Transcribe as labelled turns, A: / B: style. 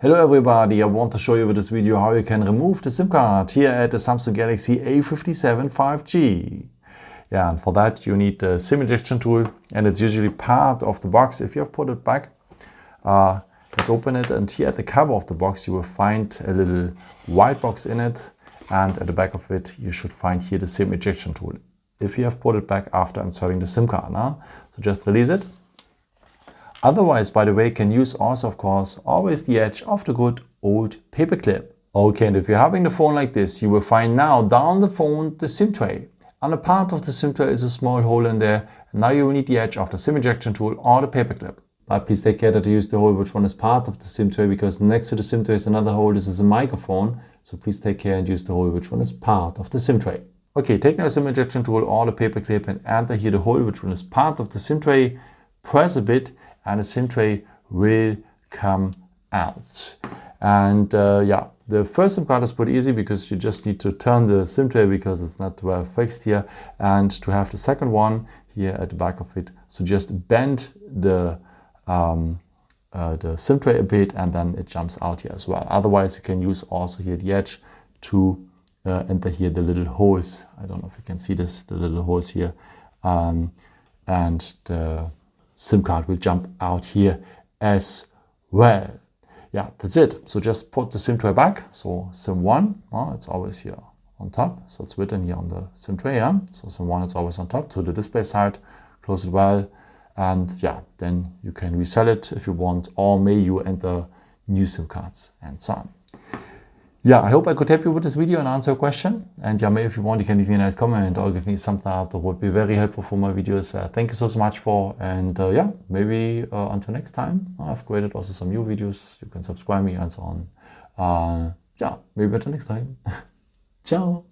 A: Hello everybody, I want to show you with this video how you can remove the SIM card here at the Samsung Galaxy A57 5G. Yeah, and for that you need the SIM ejection tool, and it's usually part of the box. If you have put it back, let's open it, and here at the cover of the box you will find a little white box in it, and at the back of it you should find here the SIM ejection tool. If you have put it back after inserting the SIM card, so just release it. Otherwise, by the way, you can use also, of course, always the edge of the good old paperclip. Okay, and if you're having the phone like this, you will find now down the phone the SIM tray. On a part of the SIM tray is a small hole in there, and now you will need the edge of the SIM ejection tool or the paperclip. But please take care that you use the hole which one is part of the SIM tray, because next to the SIM tray is another hole. This is a microphone, so please take care and use the hole which one is part of the SIM tray. Okay, take now the SIM ejection tool or the paperclip and enter here the hole which one is part of the SIM tray. Press a bit, and the SIM tray will come out. And yeah, the first SIM card is pretty easy because you just need to turn the SIM tray because it's not well fixed here. And to have the second one here at the back of it, so just bend the SIM tray a bit and then it jumps out here as well. Otherwise you can use also here the edge to enter here the little holes. I don't know if you can see this, the little holes here. And the SIM card will jump out here as well. Yeah, that's it. So just put the SIM tray back. So SIM 1, it's always here on top. So it's written here on the SIM tray, yeah. So SIM 1 is always on top to the display side. Close it well. And yeah, then you can resell it if you want, or may you enter new SIM cards and so on. Yeah, I hope I could help you with this video and answer a question. And yeah, maybe if you want, you can leave me a nice comment or give me some thumbs up. That would be very helpful for my videos. Thank you so much for, and yeah, maybe until next time. I've created also some new videos. You can subscribe me and so on. Yeah, maybe until next time. Ciao.